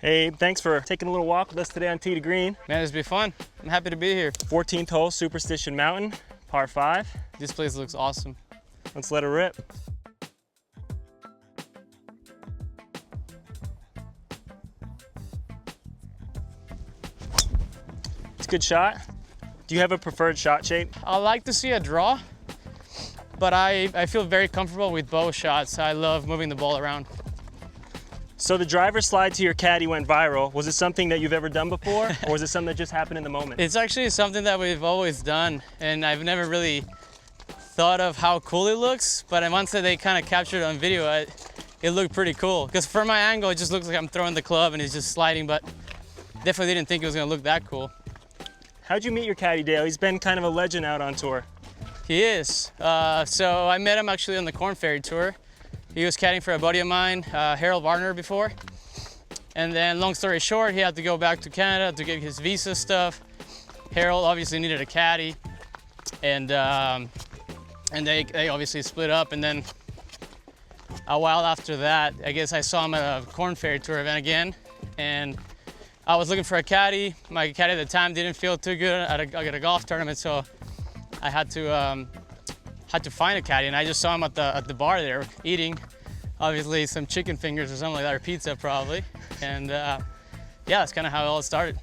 Hey, thanks for taking a little walk with us today on Tee to Green. Man, it's been fun. I'm happy to be here. 14th hole, Superstition Mountain, par 5. This place looks awesome. Let's let it rip. It's a good shot. Do you have a preferred shot shape? I like to see a draw, but I feel very comfortable with both shots. I love moving the ball around. So the driver slide to your caddy went viral. Was it something that you've ever done before, or was it something that just happened in the moment? It's actually something that we've always done, and I've never really thought of how cool it looks, but once they kind of captured it on video, it looked pretty cool. Because from my angle, it just looks like I'm throwing the club and it's just sliding, but definitely didn't think it was gonna look that cool. How'd you meet your caddy, Dale? He's been kind of a legend out on tour. He is. So I met him actually on the Corn Ferry Tour. He was caddying for a buddy of mine, Harold Varner, before. And then, long story short, he had to go back to Canada to get his visa stuff. Harold obviously needed a caddy, and they obviously split up. And then a while after that, I guess I saw him at a Corn Ferry Tour event again, and I was looking for a caddy. My caddy at the time didn't feel too good at a golf tournament, so I had to find a caddy, and I just saw him at the bar there eating, obviously some chicken fingers or something like that, or pizza probably, and yeah, that's kind of how it all started.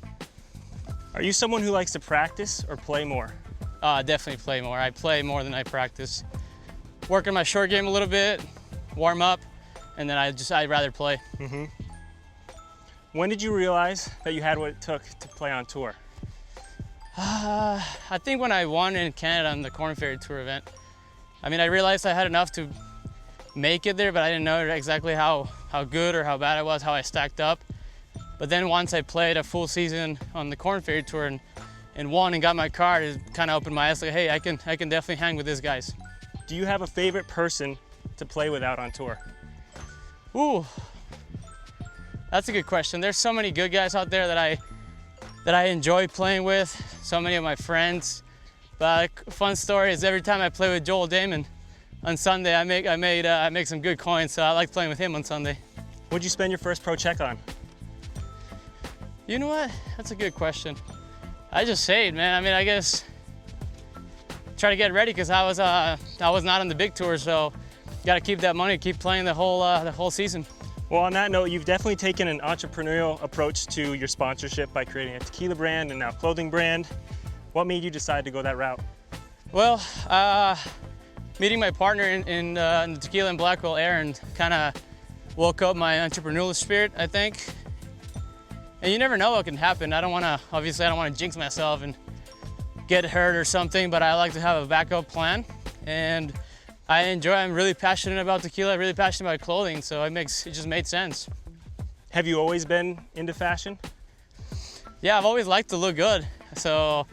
Are you someone who likes to practice or play more? Definitely play more. I play more than I practice. Work on my short game a little bit, warm up, and then I'd rather play. Mm-hmm. When did you realize that you had what it took to play on tour? I think when I won in Canada on the Corn Ferry Tour event. I mean, I realized I had enough to make it there, but I didn't know exactly how good or how bad I was, how I stacked up. But then once I played a full season on the Corn Ferry Tour and won and got my card, it kind of opened my eyes like, hey, I can definitely hang with these guys. Do you have a favorite person to play with out on tour? Ooh, that's a good question. There's so many good guys out there that I enjoy playing with, so many of my friends. But a fun story is every time I play with Joel Dahmen on Sunday, I make some good coins, so I like playing with him on Sunday. What'd you spend your first pro check on? You know what? That's a good question. I just saved, man. I mean, I guess try to get ready because I was not on the big tour, so got to keep that money, keep playing the whole season. Well, on that note, you've definitely taken an entrepreneurial approach to your sponsorship by creating a tequila brand and now clothing brand. What made you decide to go that route? Well, meeting my partner in the tequila and Blackwell Aaron kind of woke up my entrepreneurial spirit, I think. And you never know what can happen. Obviously I don't want to jinx myself and get hurt or something, but I like to have a backup plan. And I'm really passionate about tequila, really passionate about clothing, so it just made sense. Have you always been into fashion? Yeah, I've always liked to look good. So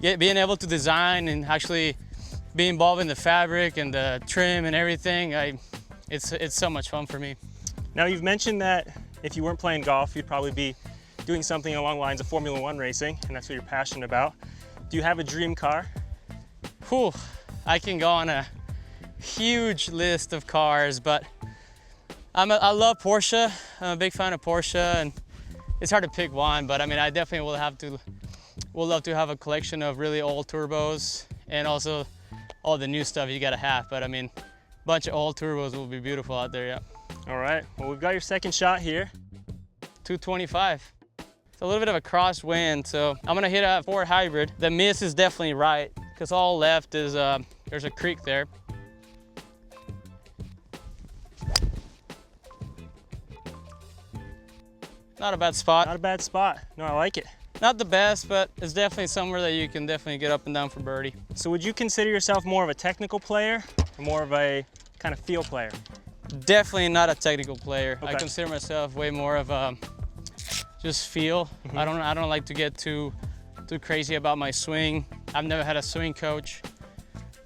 yeah, being able to design and actually be involved in the fabric and the trim and everything, it's so much fun for me. Now, you've mentioned that if you weren't playing golf, you'd probably be doing something along the lines of Formula One racing, and that's what you're passionate about. Do you have a dream car? Whew, I can go on a huge list of cars, but I love Porsche. I'm a big fan of Porsche, and it's hard to pick one, but I mean, I definitely will love to have a collection of really old turbos and also all the new stuff you gotta have. But I mean, a bunch of old turbos will be beautiful out there, yeah. All right, well, we've got your second shot here. 225. It's a little bit of a crosswind, so I'm gonna hit a 4 hybrid. The miss is definitely right, because all left is, there's a creek there. Not a bad spot. Not a bad spot. No, I like it. Not the best, but it's definitely somewhere that you can definitely get up and down for birdie. So would you consider yourself more of a technical player or more of a kind of feel player? Definitely not a technical player. Okay. I consider myself way more of a just feel. Mm-hmm. I don't like to get too crazy about my swing. I've never had a swing coach,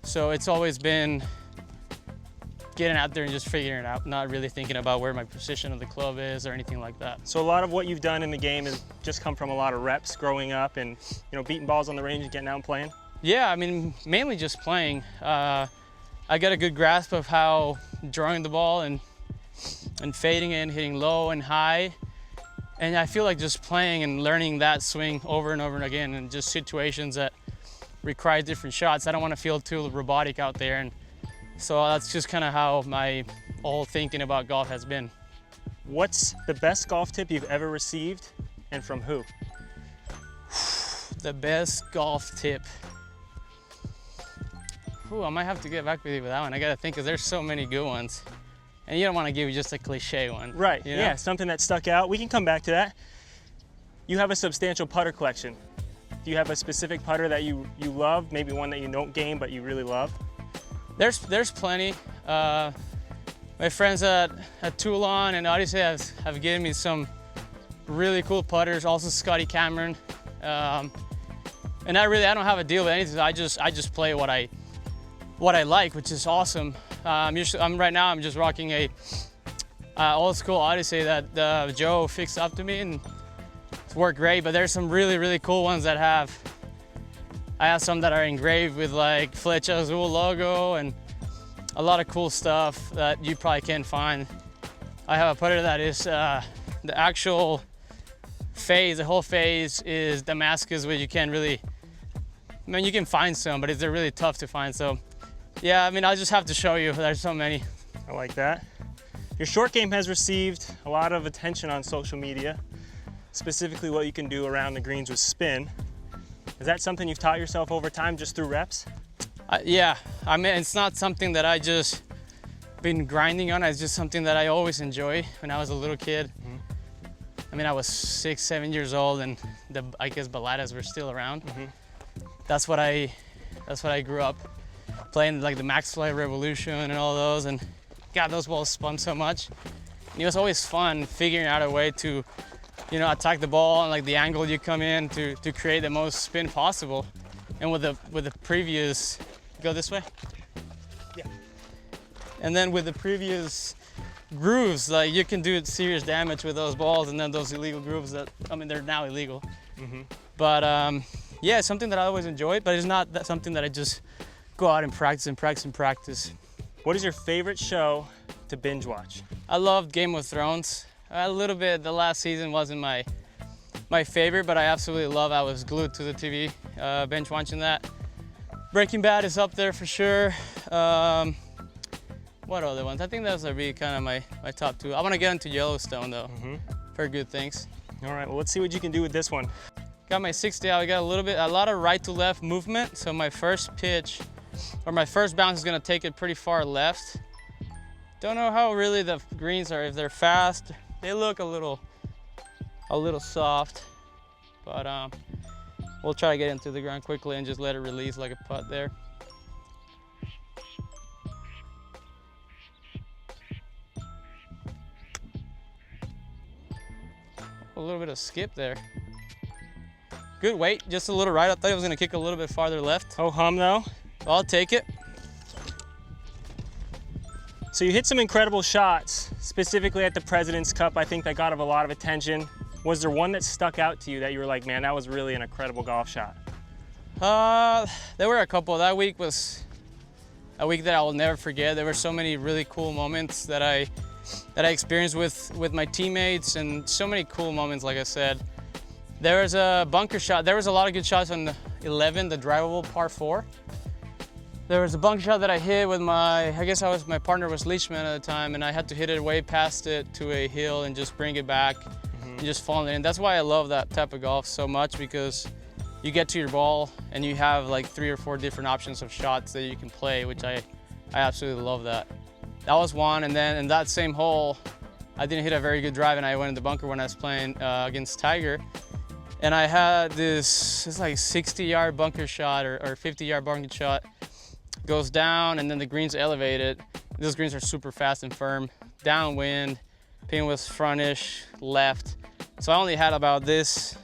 so it's always been getting out there and just figuring it out, not really thinking about where my position of the club is or anything like that. So a lot of what you've done in the game has just come from a lot of reps growing up and, you know, beating balls on the range and getting out and playing? Yeah, I mean, mainly just playing. I got a good grasp of how drawing the ball and fading it and hitting low and high And I feel like just playing and learning that swing over and over and again, and just situations that require different shots. I don't want to feel too robotic out there. And so that's just kind of how my whole thinking about golf has been. What's the best golf tip you've ever received, and from who? The best golf tip. Ooh, I might have to get back with you with that one. I gotta think, because there's so many good ones. And you don't want to give just a cliche one. Right, you know? yeah, something that stuck out. We can come back to that. You have a substantial putter collection. Do you have a specific putter that you love? Maybe one that you don't game, but you really love? There's plenty. My friends at Toulon and Odyssey have given me some really cool putters. Also Scotty Cameron. And I don't have a deal with anything. I just play what I like, which is awesome. Right now I'm just rocking a old school Odyssey that Joe fixed up to me, and it's worked great. But there's some really cool ones that I have some that are engraved with like Flecha Azul logo and a lot of cool stuff that you probably can't find. I have a putter that is the actual phase, the whole phase is Damascus, which you can't really, I mean, you can find some, but they're really tough to find. So yeah, I mean, I'll just have to show you. There's so many. I like that. Your short game has received a lot of attention on social media, specifically what you can do around the greens with spin. Is that something you've taught yourself over time just through reps? Yeah, I mean, it's not something that I just been grinding on. It's just something that I always enjoy. When I was a little kid, I mean, I was 6, 7 years old, and I guess baladas were still around. That's what I grew up playing, like the Max Fly Revolution and all those, and God, those balls spun so much. And it was always fun figuring out a way to, you know, attack the ball and like the angle you come in to create the most spin possible. And with the previous, go this way? Yeah. And then with the previous grooves, like you can do serious damage with those balls, and then those illegal grooves that, I mean, they're now illegal. But yeah, it's something that I always enjoyed, but it's not something that I just go out and practice. What is your favorite show to binge watch? I loved Game of Thrones. A little bit, the last season wasn't my favorite, but I absolutely love. I was glued to the TV, binge watching that. Breaking Bad is up there for sure. What other ones? I think those are really kind of my top two. I want to get into Yellowstone though. Heard good things. All right, well, let's see what you can do with this one. Got my 60 out. I got a lot of right to left movement. So my first pitch, or my first bounce, is gonna take it pretty far left. Don't know how really the greens are. If they're fast, they look a little soft, but we'll try to get into the ground quickly and just let it release like a putt there. A little bit of skip there. Good weight, just a little right. I thought it was gonna kick a little bit farther left. Oh, hum though. I'll take it. So you hit some incredible shots, specifically at the President's Cup. I think that got a lot of attention. Was there one that stuck out to you that you were like, man, that was really an incredible golf shot? There were a couple. That week was a week that I will never forget. There were so many really cool moments that I experienced with my teammates, and so many cool moments, like I said. There was a bunker shot. There was a lot of good shots on 11, the drivable par 4. There was a bunker shot that I hit with my partner was Leishman at the time, and I had to hit it way past it to a hill and just bring it back and just fall in. That's why I love that type of golf so much, because you get to your ball and you have like 3 or 4 different options of shots that you can play, which I absolutely love that. That was one, and then in that same hole, I didn't hit a very good drive, and I went in the bunker when I was playing against Tiger. And I had this like 60-yard bunker shot or 50-yard bunker shot. Goes down, and then the green's elevated. Those greens are super fast and firm. Downwind, pin was frontish, left. So I only had about this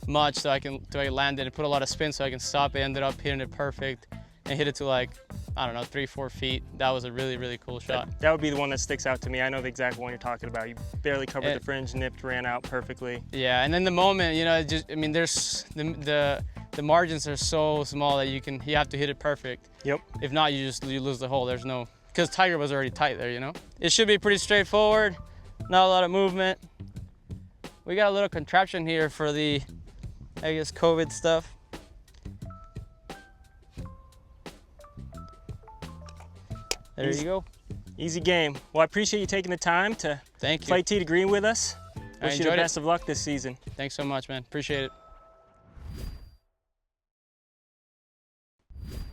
much so I can land it and put a lot of spin so I can stop it. Ended up hitting it perfect and hit it to like, I don't know, 3-4 feet. That was a really cool shot. That would be the one that sticks out to me. I know the exact one you're talking about. You barely covered the fringe, nipped, ran out perfectly. Yeah, and then the moment, you know, it just, I mean, there's the margins are so small that you have to hit it perfect. Yep. If not, you lose the hole. There's no, because Tiger was already tight there, you know. It should be pretty straightforward. Not a lot of movement. we got a little contraption here for the, I guess, COVID stuff. There you go. Easy game. Well, I appreciate you taking the time to Thank you. play tee to green with us. I Wish you the enjoyed it. best of luck this season. Thanks so much, man. Appreciate it.